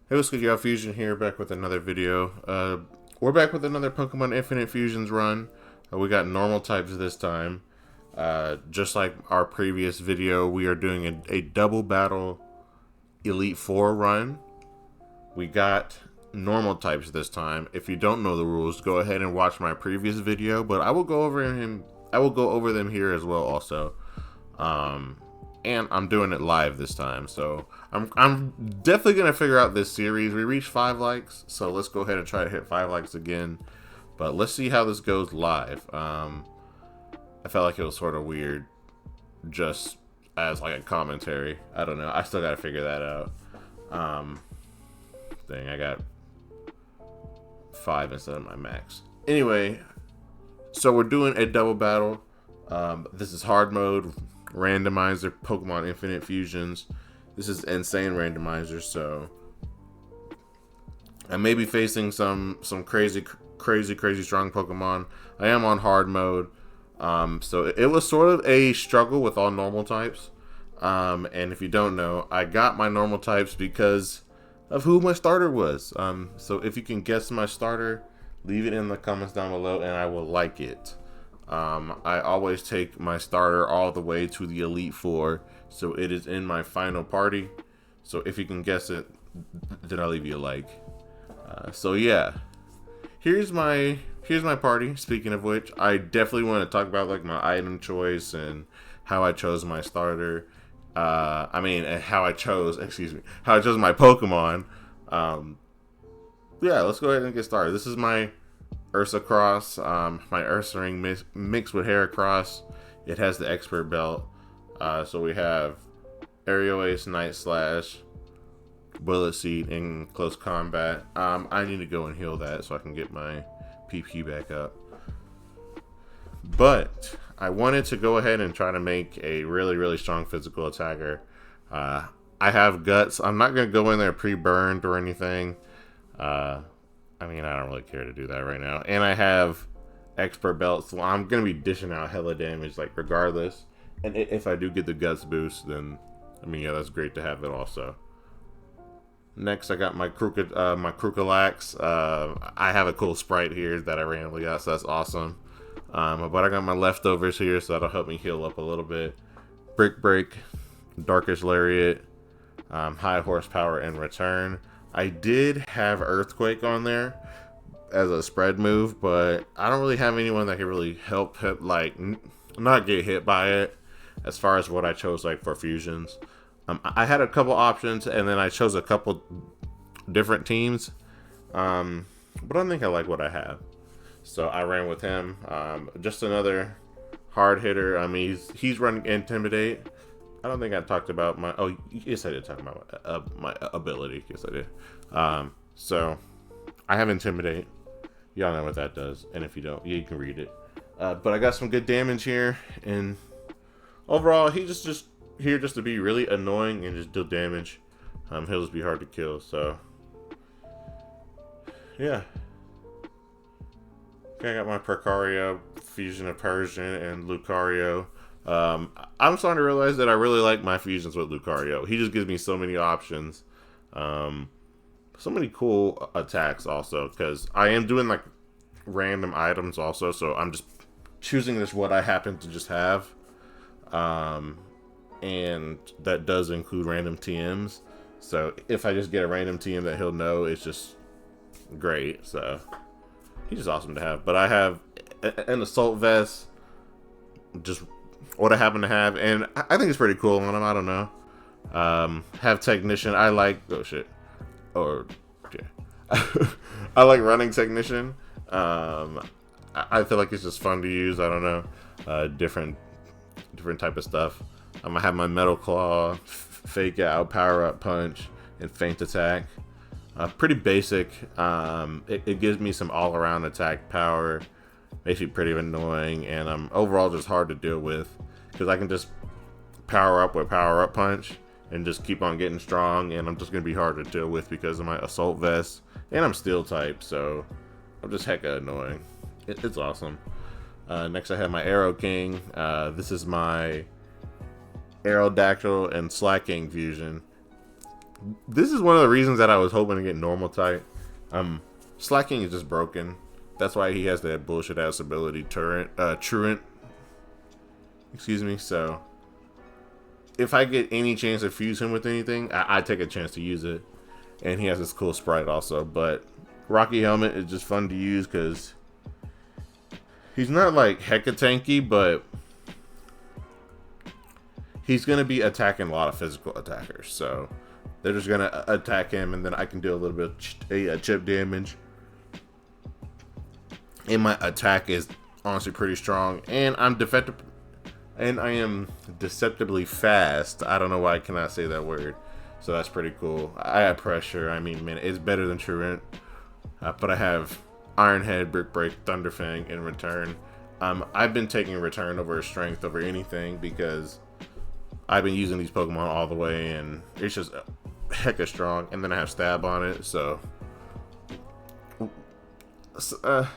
Hey, what's good, y'all? Fusion here, back with another video. We're back with another Pokemon Infinite Fusions run. We got normal types this time. Just like our previous video, we are doing a double battle Elite Four run. We got normal types this time. If you don't know the rules, go ahead and watch my previous video. But I will go over them here as well, also. And I'm doing it live this time, so I'm definitely gonna figure out this series. We reached 5 likes, so let's go ahead and try to hit 5 likes again. But let's see how this goes live. I felt like it was sort of weird, just as like a commentary. I don't know. I still gotta figure that out. Dang, I got 5 instead of my max. Anyway, so we're doing a double battle. This is hard mode. Randomizer, Pokemon Infinite Fusions. This is insane randomizer, so I may be facing some crazy strong Pokemon. I am on hard mode, so it was sort of a struggle with all normal types. And if you don't know, I got my normal types because of who my starter was. So if you can guess my starter, leave it in the comments down below, and I will like it. I always take my starter all the way to the Elite Four, so it is in my final party. So if you can guess it, then I'll leave you a like. So yeah, here's my party. Speaking of which, I definitely want to talk about like my item choice and how I chose my starter. How I chose my Pokemon. Yeah, let's go ahead and get started. This is my Ursa Cross, my Ursa Ring mixed with Heracross. It has the Expert Belt. So we have Aerial Ace, Night Slash, Bullet Seed in close combat. I need to go and heal that so I can get my PP back up. But I wanted to go ahead and try to make a really strong physical attacker. I have Guts. I'm not going to go in there pre-burned or anything. I don't really care to do that right now. And I have Expert Belt, so I'm going to be dishing out hella damage, like, regardless. And if I do get the Guts boost, then, yeah, that's great to have it also. Next, I got my Krukalax. I have a cool sprite here that I randomly got, so that's awesome. But I got my leftovers here, so that'll help me heal up a little bit. Brick Break, Darkish Lariat, High Horsepower, and Return. I did have Earthquake on there as a spread move, but I don't really have anyone that can really help not get hit by it as far as what I chose like for fusions. I had a couple options, and then I chose a couple different teams, but I think I like what I have, so I ran with him. Just another hard hitter. He's running Intimidate. I don't think I talked about my... Oh, yes, I did talk about my ability. Yes, I did. So, I have Intimidate. Y'all know what that does. And if you don't, yeah, you can read it. But I got some good damage here. And overall, he's just here just to be really annoying and just deal damage. He'll just be hard to kill. So, yeah. Okay, I got my Percaria, Fusion of Persian, and Lucario. I'm starting to realize that I really like my fusions with Lucario. He just gives me so many options. So many cool attacks also, because I am doing like random items also, so I'm just choosing this what I happen to just have. And that does include random TMs. So if I just get a random TM that he'll know, it's just great. So he's just awesome to have. But I have an Assault Vest, just what I happen to have, and I think it's pretty cool on him. I don't know. Have Technician. I like... Oh, shit. Or... Yeah. I like running Technician. I feel like it's just fun to use. I don't know. Different type of stuff. I have my Metal Claw, Fake Out, Power Up Punch, and Feint Attack. Pretty basic. It gives me some all-around attack power. Makes me pretty annoying, and overall just hard to deal with, because I can just power up with Power Up Punch and just keep on getting strong, and I'm just going to be hard to deal with because of my Assault Vest, and I'm Steel type, so I'm just hecka annoying. It's awesome. Next I have my Arrow King. This is my Aerodactyl and Slacking fusion. This is one of the reasons that I was hoping to get normal type. Slacking is just broken. That's why he has that bullshit ass ability truant. Excuse me. So if I get any chance to fuse him with anything, I take a chance to use it. And he has this cool sprite also. But Rocky Helmet is just fun to use because he's not like hecka tanky, but he's gonna be attacking a lot of physical attackers. So they're just gonna attack him, and then I can do a little bit of chip damage. And my attack is honestly pretty strong, and I am deceptively fast. I don't know why I cannot say that word, so that's pretty cool. I have pressure. I mean, man, it's better than Truant, but I have Iron Head, Brick Break, Thunder Fang in return. I've been taking return over strength over anything because I've been using these Pokemon all the way, and it's just hecka strong. And then I have stab on it, so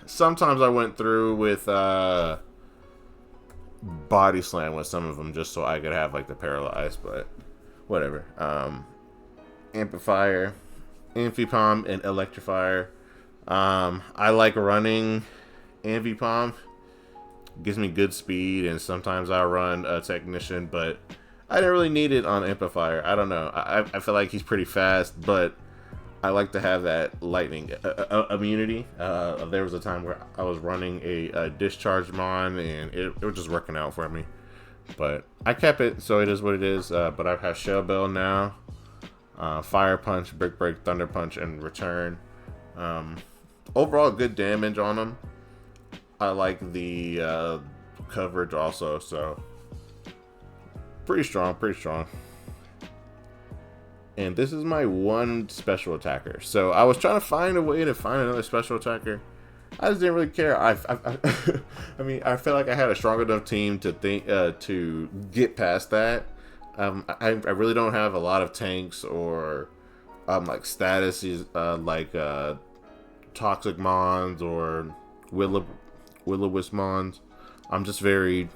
sometimes I went through with body slam with some of them just so I could have like the paralyzed, but whatever. Amplifier, Amphipom, and Electrifier. I like running Amphipom. Gives me good speed, and sometimes I run a Technician, but I didn't really need it on Amplifier. I don't know. I feel like he's pretty fast, but I like to have that lightning immunity. There was a time where I was running a Discharge Mon, and it was just working out for me. But I kept it, so it is what it is. But I have Shell Bell now. Fire Punch, Brick Break, Thunder Punch, and Return. Overall, good damage on them. I like the coverage also, so pretty strong, pretty strong. And this is my one special attacker. So I was trying to find a way to find another special attacker. I just didn't really care. I mean, I felt like I had a strong enough team to think to get past that. I really don't have a lot of tanks or like statuses like Toxic Mons or Will-O-Wisp Mons. I'm just very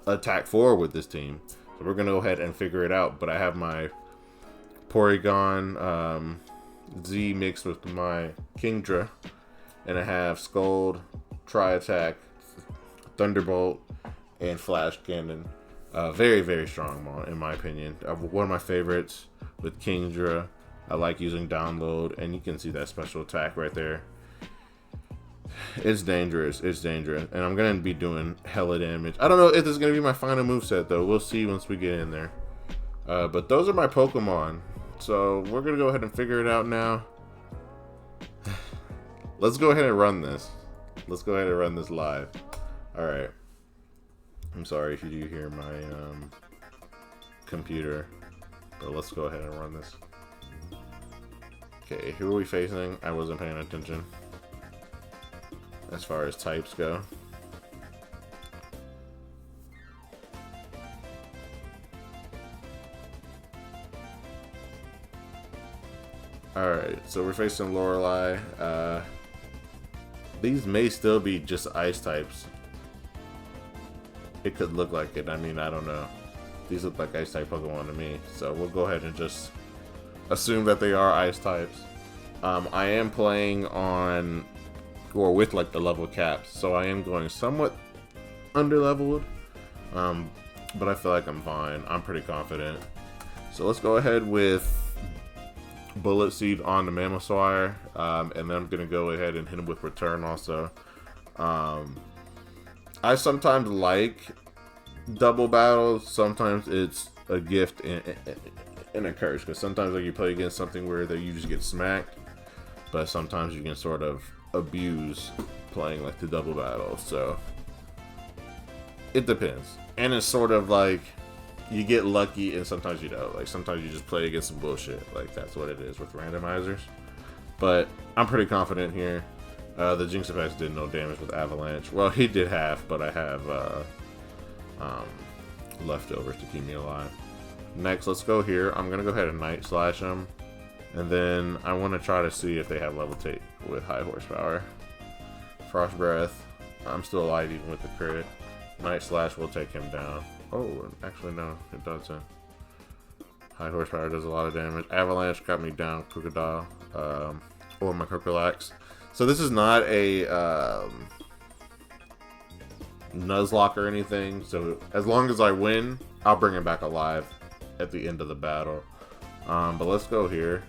attack forward with this team. So we're gonna go ahead and figure it out. But I have my Porygon Z mixed with my Kingdra, and I have Scold, Tri-Attack, Thunderbolt, and Flash Cannon. Very, very strong Mon, in my opinion. One of my favorites with Kingdra. I like using Download, and you can see that special attack right there. It's dangerous. It's dangerous. And I'm going to be doing hella damage. I don't know if this is going to be my final moveset, though. We'll see once we get in there. But those are my Pokemon. So we're going to go ahead and figure it out now. Let's go ahead and run this. Let's go ahead and run this live. Alright. I'm sorry if you do hear my computer. But let's go ahead and run this. Okay, who are we facing? I wasn't paying attention. As far as types go. Alright, so we're facing Lorelei. These may still be just ice types. It could look like it. I mean, I don't know. These look like ice type Pokemon to me. So we'll go ahead and just assume that they are ice types. I am playing on, or with like the level caps. So I am going somewhat under leveled. But I feel like I'm fine. I'm pretty confident. So let's go ahead with Bullet Seed on the Mamoswire, and then I'm gonna go ahead and hit him with Return also. I sometimes like double battles. Sometimes it's a gift and a curse, because sometimes like you play against something where you just get smacked, but sometimes you can sort of abuse playing like the double battle. So it depends, and it's sort of like you get lucky, and sometimes you don't. Like sometimes you just play against some bullshit. Like that's what it is with randomizers. But I'm pretty confident here. The Jinx effects did no damage with Avalanche. Well, he did half, but I have leftovers to keep me alive. Next, let's go here. I'm gonna go ahead and Night Slash him, and then I want to try to see if they have Levitate with high horsepower. Frost Breath. I'm still alive even with the crit. Night Slash will take him down. Oh, actually no, it doesn't. High horsepower does a lot of damage. Avalanche got me down. Crocodile. Or my Crocolax. So this is not a Nuzlocke or anything. So as long as I win, I'll bring him back alive at the end of the battle. But let's go here.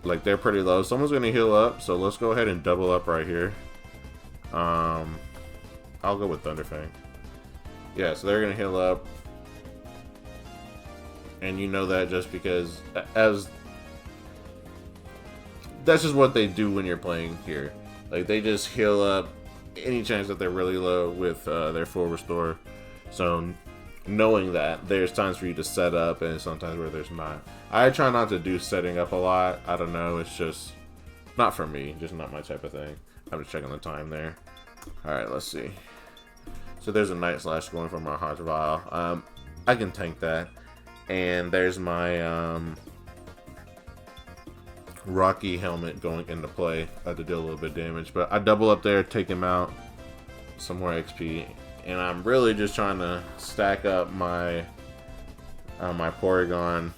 Like, they're pretty low. Someone's going to heal up, so let's go ahead and double up right here. I'll go with Thunderfang. Yeah, so they're going to heal up. And you know that just because that's just what they do when you're playing here. Like, they just heal up any chance that they're really low with their full restore. So knowing that, there's times for you to set up and sometimes where there's not. I try not to do setting up a lot. I don't know, it's just not for me, just not my type of thing. I'm just checking the time there. Alright, let's see. So there's a Night Slash going for my Heart Vial. I can tank that. And there's my Rocky Helmet going into play to deal a little bit of damage. But I double up there, take him out, some more XP. And I'm really just trying to stack up my my Porygon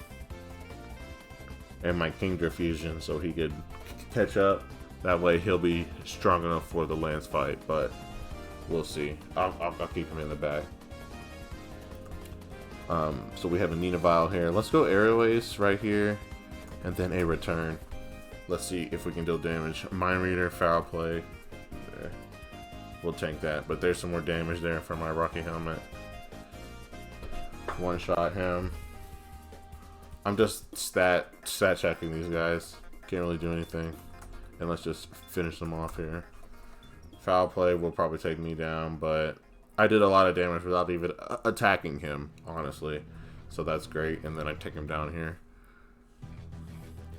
and my Kingdra Fusion so he could catch up. That way he'll be strong enough for the Lance fight, but we'll see. I'll keep him in the back. So we have a Nina Vial here. Let's go Aerial Ace right here, and then a return. Let's see if we can deal damage. Mind Reader, Foul Play. There. We'll tank that, but there's some more damage there for my Rocky Helmet. One shot him. I'm just stat checking these guys. Can't really do anything. And let's just finish them off here. Foul Play will probably take me down, but I did a lot of damage without even attacking him, honestly. So that's great. And then I take him down here.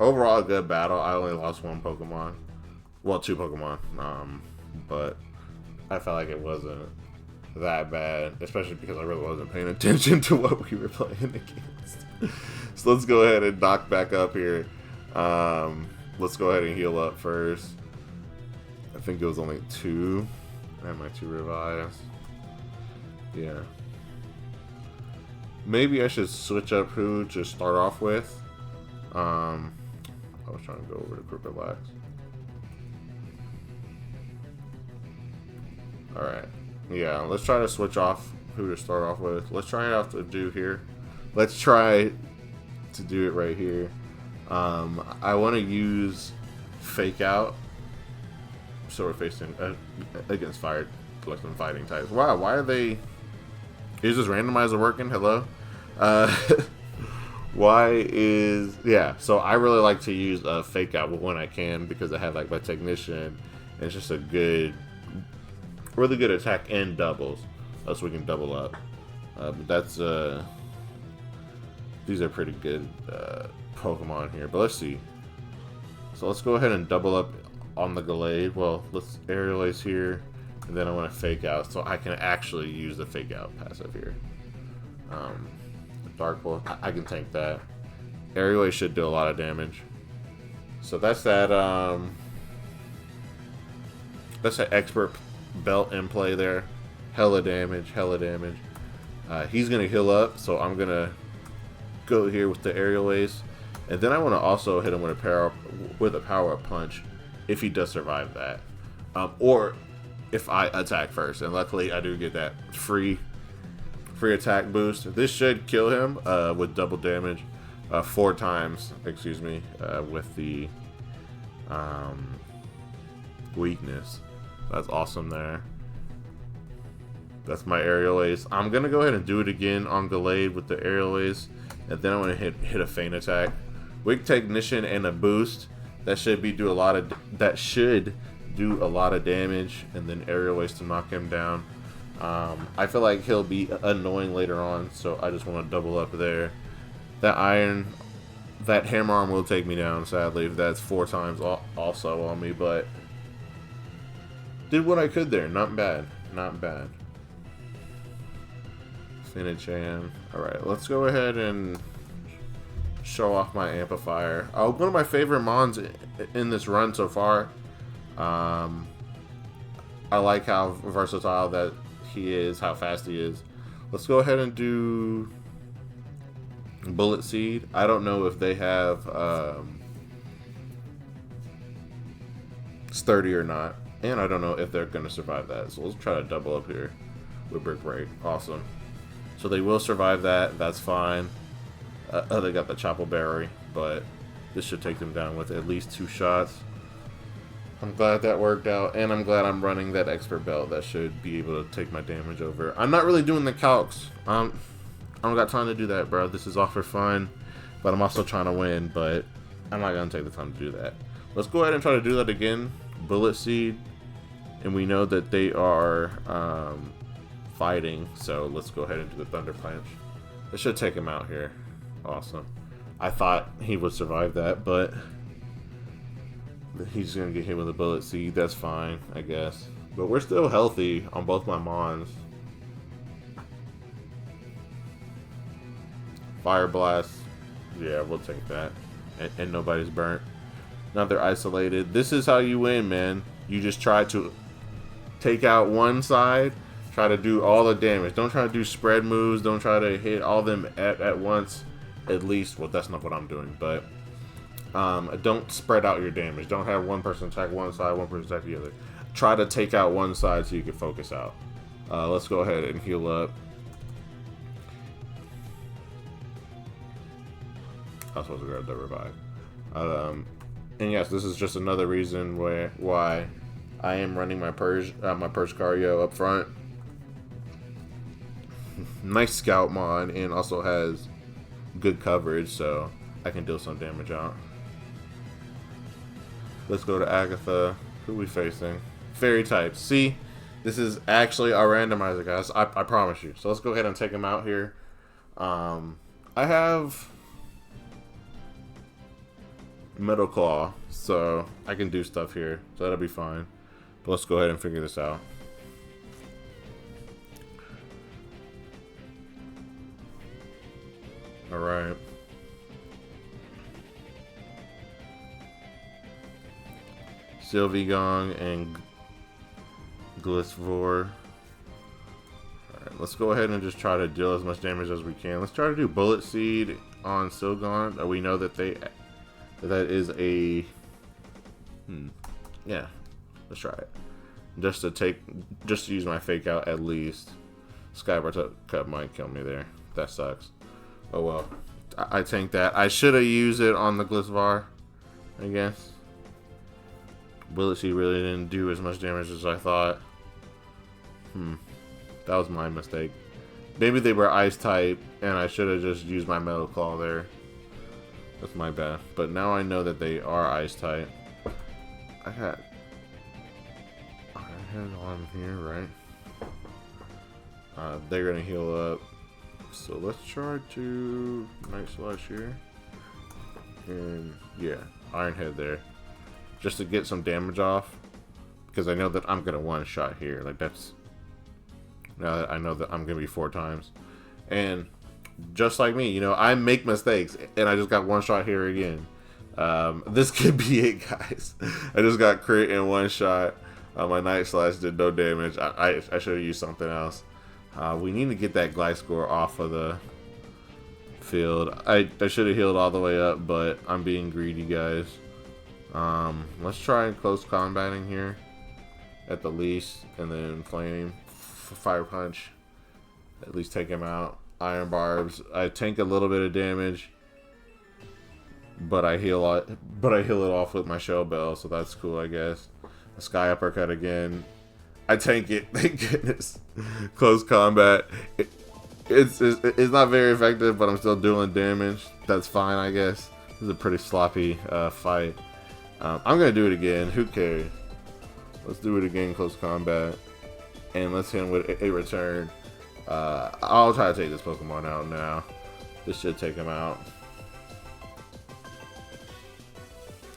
Overall, a good battle. I only lost one Pokemon. Well, two Pokemon. But I felt like it wasn't that bad, especially because I really wasn't paying attention to what we were playing against. So let's go ahead and knock back up here. Let's go ahead and heal up first. I think it was only 2. And my 2 revives. Yeah. Maybe I should switch up who to start off with. I was trying to go over to Crocolax. Alright. Yeah, let's try to switch off who to start off with. Let's try out to do here. Let's try to do it right here. I want to use Fake Out. So we're facing against Fire Collecting Fighting types. Wow, why are they... Is this randomizer working? Hello? Why is... Yeah, so I really like to use Fake Out when I can because I have like my Technician. And it's just a good... Really good attack and doubles. So we can double up. But that's... These are pretty good Pokemon here. But let's see. So let's go ahead and double up on the Gallade. Well, let's Aerial Ace here. And then I want to Fake Out so I can actually use the Fake Out passive here. Dark Wolf, I can tank that. Aerial Ace should do a lot of damage. So that's that Expert Belt in play there. Hella damage, hella damage. He's gonna heal up, so I'm gonna go here with the Aerial Ace. And then I want to also hit him with a power up punch if he does survive that. Or if I attack first. And luckily I do get that free attack boost. This should kill him with double damage. 4 times, excuse me, with the weakness. That's awesome there. That's my Aerial Ace. I'm going to go ahead and do it again on Gallade with the Aerial Ace. And then I want to hit a feint attack. Weak Technician and a boost. That should do a lot of damage, and then Aerial Ace to knock him down. I feel like he'll be annoying later on, so I just want to double up there. That Hammer Arm will take me down, sadly. That's 4 times also on me, but did what I could there. Not bad, not bad. Finichan. Alright, let's go ahead and show off my Amplifier. One of my favorite Mons in this run so far. I like how versatile that he is, how fast he is. Let's go ahead and do Bullet Seed. I don't know if they have Sturdy or not, and I don't know if they're going to survive that. So let's try to double up here with Brick Break. Awesome. So they will survive that. That's fine. They got the Chapel Berry, but this should take them down with at least 2 shots. I'm glad that worked out, and I'm glad I'm running that expert belt. That should be able to take my damage over. I'm not really doing the calcs. I don't got time to do that, bro. This is all for fun, but I'm also trying to win, but I'm not going to take the time to do that. Let's go ahead and try to do that again. Bullet Seed, and we know that they are fighting, so let's go ahead and do the Thunder Punch. It should take him out here. Awesome. I thought he would survive that, but he's gonna get hit with a Bullet Seed. That's fine, I guess. But we're still healthy on both my Mons. Fire Blast. Yeah, we'll take that. And nobody's burnt. Now they're isolated. This is how you win, man. You just try to take out one side. Try to do all the damage. Don't try to do spread moves. Don't try to hit all of them at once. At least, well, that's not what I'm doing, but don't spread out your damage. Don't have one person attack one side, one person attack the other. Try to take out one side so you can focus out. Let's go ahead and heal up. I was supposed to grab the revive. And yes, this is just another reason why I am running my Purge Cario up front. Nice scout mod, and also has good coverage, so I can deal some damage out. Let's go to Agatha. Who are we facing? Fairy types. See, this is actually our randomizer, guys. I promise you. So let's go ahead and take him out here. I have Metal Claw, so I can do stuff here, so that'll be fine. But let's go ahead and figure this out. All right. Sylveon and Glisvor. Alright, let's go ahead and just try to deal as much damage as we can. Let's try to do Bullet Seed on Sylveon. We know that that is a yeah. Let's try it. Just to use my fake out at least. Skybart Cup might kill me there. That sucks. Oh well. I tanked that. I should have used it on the Glisvar, I guess. Bullet Seed really didn't do as much damage as I thought. That was my mistake. Maybe they were Ice type, and I should have just used my Metal Claw there. That's my bad. But now I know that they are Ice type. I had on here, right? They're gonna heal up. So let's try to Night Slash here. And yeah, Iron Head there. Just to get some damage off. Because I know that I'm gonna one shot here. Like that's now that I know that I'm gonna be 4 times. And just like me, you know, I make mistakes and I just got one shot here again. This could be it, guys. I just got crit in one shot. My Night Slash did no damage. I should have used something else. We need to get that Gliscor off of the field. I should have healed all the way up, but I'm being greedy, guys. Let's try close combating here at the least, and then Flame, Fire Punch, at least take him out. Iron Barbs. I tank a little bit of damage, but I heal it off with my Shell Bell, so that's cool, I guess. A Sky Uppercut again. I tank it. Thank goodness. Close combat. It's not very effective, but I'm still doing damage. That's fine, I guess. This is a pretty sloppy fight. I'm gonna do it again. Who cares? Let's do it again. Close combat, and let's hit him with a return. I'll try to take this Pokemon out now. This should take him out.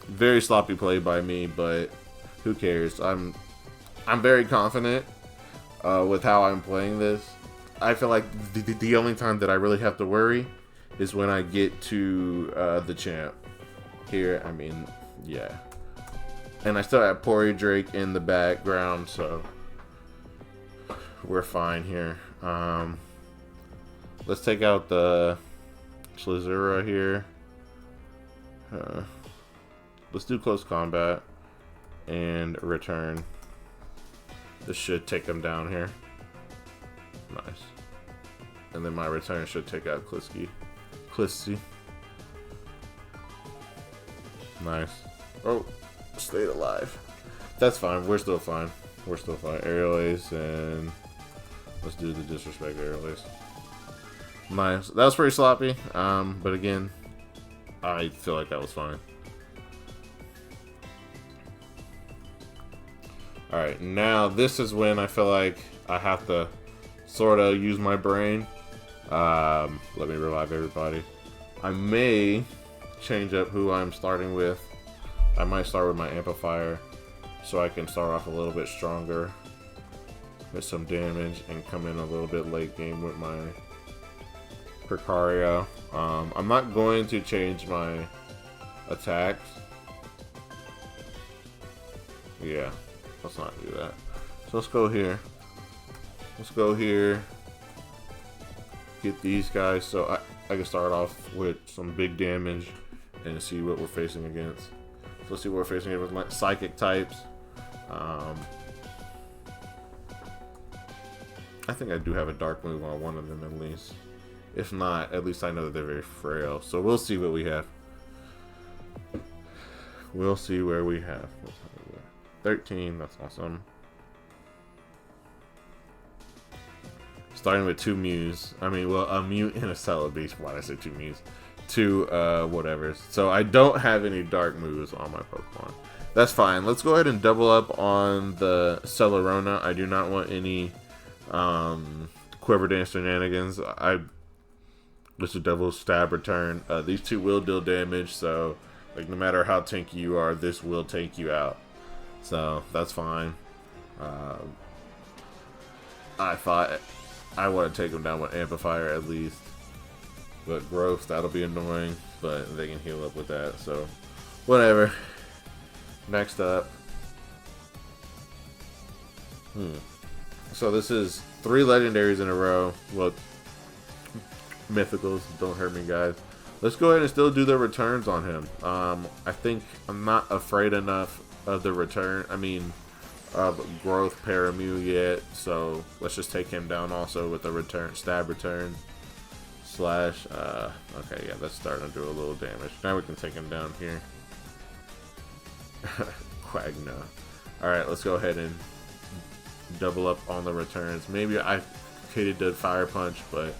Very sloppy play by me, but who cares? I'm very confident with how I'm playing this. I feel like the only time that I really have to worry is when I get to the champ. Here, I mean, yeah. And I still have Pori Drake in the background, so we're fine here. Let's take out the Slizura here. Let's do close combat and return. This should take him down here. Nice. And then my return should take out Clisty. Nice. Oh, stayed alive. That's fine. We're still fine. We're still fine. Aerial Ace, and let's do the disrespect Aerial Ace. Nice. That was pretty sloppy. But again, I feel like that was fine. Alright, now this is when I feel like I have to sort of use my brain. Let me revive everybody. I may change up who I'm starting with. I might start with my amplifier so I can start off a little bit stronger with some damage and come in a little bit late game with my Precario. I'm not going to change my attacks. Yeah, let's not do that. So let's go here. Let's go here. Get these guys so I can start off with some big damage and see what we're facing against. So let's see what we're facing with my psychic types. I think I do have a dark move on one of them at least. If not, at least I know that they're very frail. So we'll see what we have. We'll see where we have. 13, that's awesome. Starting with 2 Mews. I mean, well, a Mew and a Celebi. Why did I say 2 Mews? 2 whatevers. So I don't have any dark moves on my Pokemon. That's fine. Let's go ahead and double up on the Celerona. I do not want any Quiver Dance shenanigans. Just a double stab return. These 2 will deal damage, so like no matter how tanky you are, this will take you out. So that's fine. I thought I want to take them down with Amplifier at least. But Growth, that'll be annoying, but they can heal up with that, so whatever. Next up. So this is 3 legendaries in a row. Well, mythicals, don't hurt me guys. Let's go ahead and still do the returns on him. I think I'm not afraid enough of the return. I mean, Growth Paramew yet, so let's just take him down also with a return, stab return. Slash, okay, yeah, that's starting to do a little damage. Now we can take him down here. Quagna. Alright, let's go ahead and double up on the returns. Maybe I could have done Fire Punch, but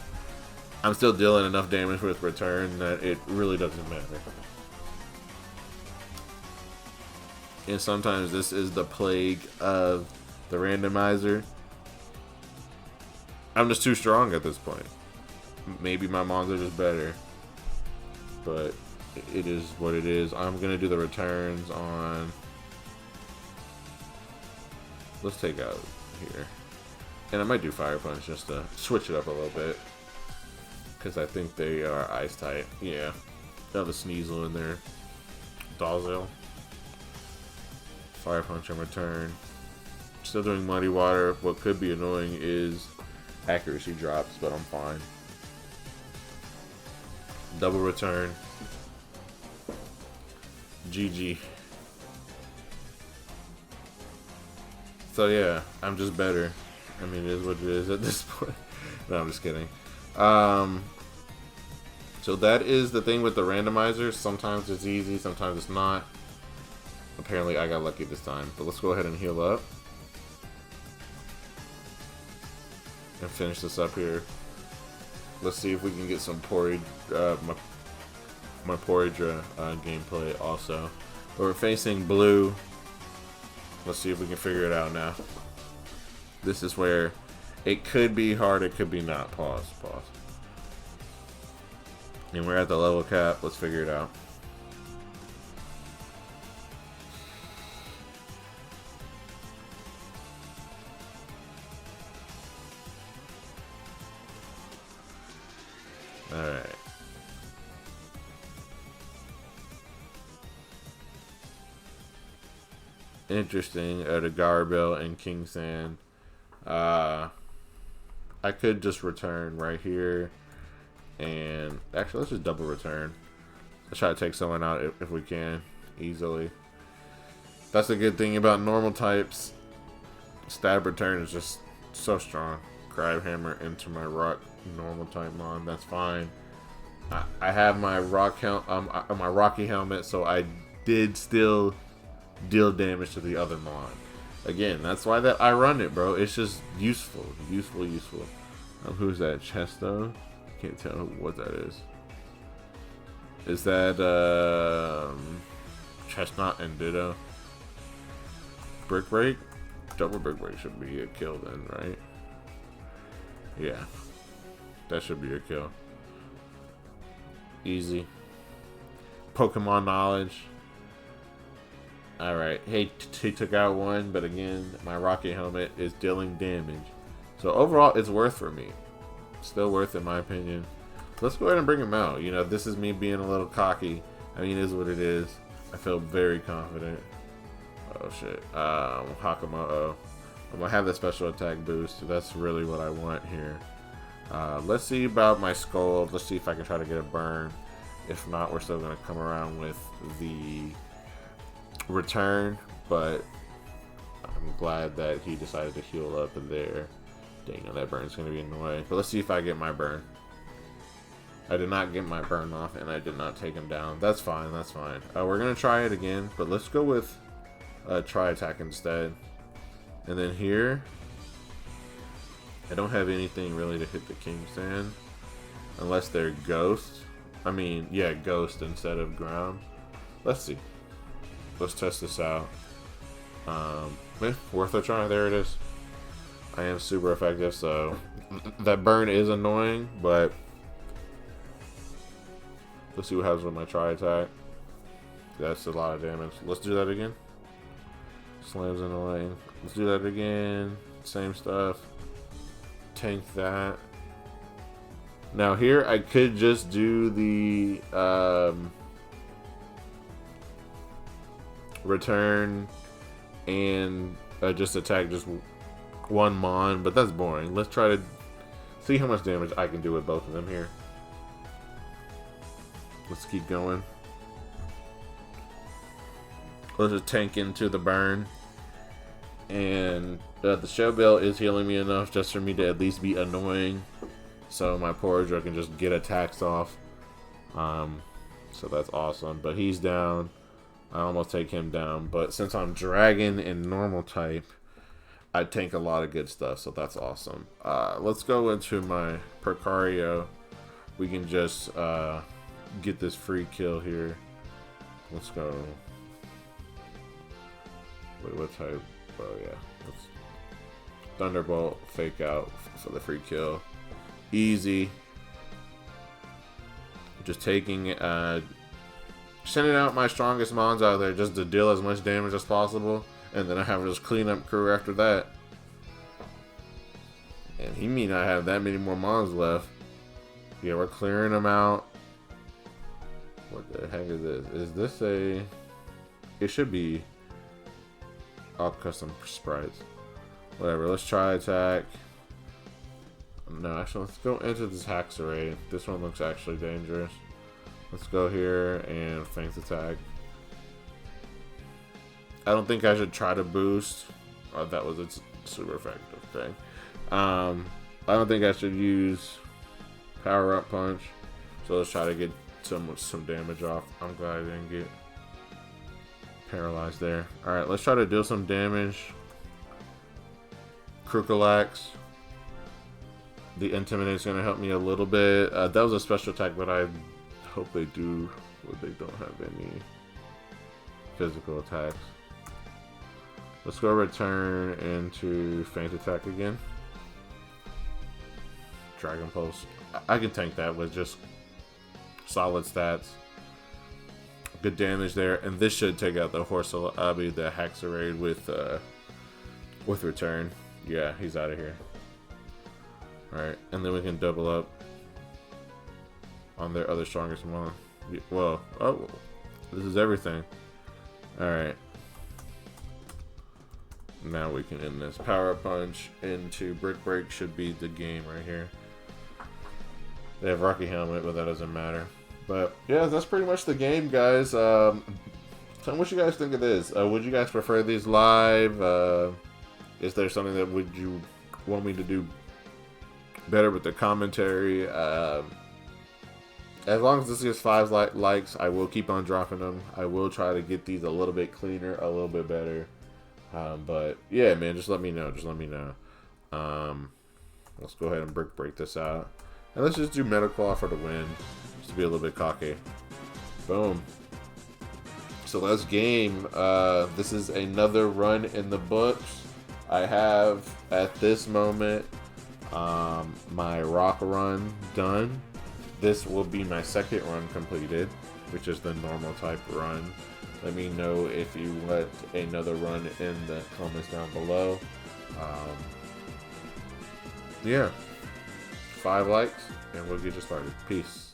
I'm still dealing enough damage with return that it really doesn't matter. And sometimes this is the plague of the randomizer. I'm just too strong at this point. Maybe my mons are just better, but it is what it is. I'm gonna do the returns on. Let's take out here, and I might do Fire Punch just to switch it up a little bit because I think they are ice type. Yeah, got the Sneasel in there. Dalzil. Fire Punch and return. Still doing Muddy Water. What could be annoying is accuracy drops, but I'm fine. Double return. GG. So yeah, I'm just better. I mean, it is what it is at this point. No, I'm just kidding. So that is the thing with the randomizer. Sometimes it's easy, sometimes it's not. Apparently I got lucky this time. But let's go ahead and heal up. And finish this up here. Let's see if we can get some Porridge, my Porridge gameplay also. But we're facing blue. Let's see if we can figure it out now. This is where it could be hard, it could be not. Pause. And we're at the level cap. Let's figure it out. Alright. Interesting. The Garbel and King Sand. I could just return right here. And actually, let's just double return. Let's try to take someone out if we can easily. That's the good thing about normal types. Stab return is just so strong. Crab hammer into my rock normal type mon. That's fine. I have my my rocky helmet, so I did still deal damage to the other mon. Again, that's why that I run it, bro. It's just useful. Who's that? Chesto? Can't tell what that is. Is that Chestnut and Ditto? Brick Break? Double Brick Break should be a kill then, right? Yeah. That should be a kill. Easy. Pokemon knowledge. Alright. Hey, he took out one, but again, my rocket helmet is dealing damage. So overall, it's worth for me. Still worth in my opinion. Let's go ahead and bring him out. You know, this is me being a little cocky. I mean, it is what it is. I feel very confident. Oh shit. Hakamoto. I'm gonna have the special attack boost. That's really what I want here. Let's see about my skull. Let's see if I can try to get a burn. If not, we're still gonna come around with the return. But I'm glad that he decided to heal up there. Dang, that burn's gonna be annoying. But let's see if I get my burn. I did not get my burn off, and I did not take him down. That's fine. That's fine. We're gonna try it again, but let's go with try attack instead. And then here, I don't have anything really to hit the King Sand, unless they're ghost. I mean, yeah, ghost instead of ground. Let's see. Let's test this out. Worth a try. There it is. I am super effective, so that burn is annoying, but let's see what happens with my try attack. That's a lot of damage. Let's do that again. Slams annoying. Let's do that again. Same stuff. Tank that. Now here I could just do the return and just attack just one mon, but that's boring. Let's try to see how much damage I can do with both of them here. Let's keep going. Let's just tank into the burn. And the show bell is healing me enough just for me to at least be annoying. So my Porygon can just get attacks off. So that's awesome. But he's down. I almost take him down. But since I'm Dragon and normal type, I tank a lot of good stuff. So that's awesome. Let's go into my Percario. We can just get this free kill here. Let's go. Wait, what type? Oh yeah. Let's Thunderbolt, fake out for the free kill. Easy. Just taking, sending out my strongest mons out there just to deal as much damage as possible, and then I have this cleanup crew after that. And he may not have that many more mons left. Yeah, we're clearing them out. What the heck is this? Is this a? It should be all custom sprites. Whatever. Let's try attack. No, actually, let's go into this Haxorade. This one looks actually dangerous. Let's go here and Fangs attack. I don't think I should try to boost. Oh, that was its super effective thing. I don't think I should use Power Up Punch. So let's try to get some damage off. I'm glad I didn't get paralyzed there. Alright, let's try to deal some damage. Crukalax. The Intimidate is going to help me a little bit. That was a special attack, but I hope they do. Well, they don't have any physical attacks. Let's go return into Feint Attack again. Dragon Pulse. I can tank that with just solid stats. Good damage there, and this should take out the the Haxorade with return. Yeah, he's out of here. Alright, and then we can double up on their other strongest one. Whoa. Oh, this is everything. Alright. Now we can end this. Power Punch into Brick Break should be the game right here. They have Rocky Helmet, but that doesn't matter. But yeah, that's pretty much the game, guys. Tell me what you guys think of this. Would you guys prefer these live? Is there something that would you want me to do better with the commentary? As long as this gets 5 likes, I will keep on dropping them. I will try to get these a little bit cleaner, a little bit better. But yeah, man, just let me know. Just let me know. Let's go ahead and break this out. And let's just do Metaclaw for the win. Just to be a little bit cocky. Boom. So let's game. This is another run in the books. I have, at this moment, my rock run done. This will be my second run completed, which is the normal type run. Let me know if you want another run in the comments down below. Yeah, 5 likes and we'll get you started. Peace.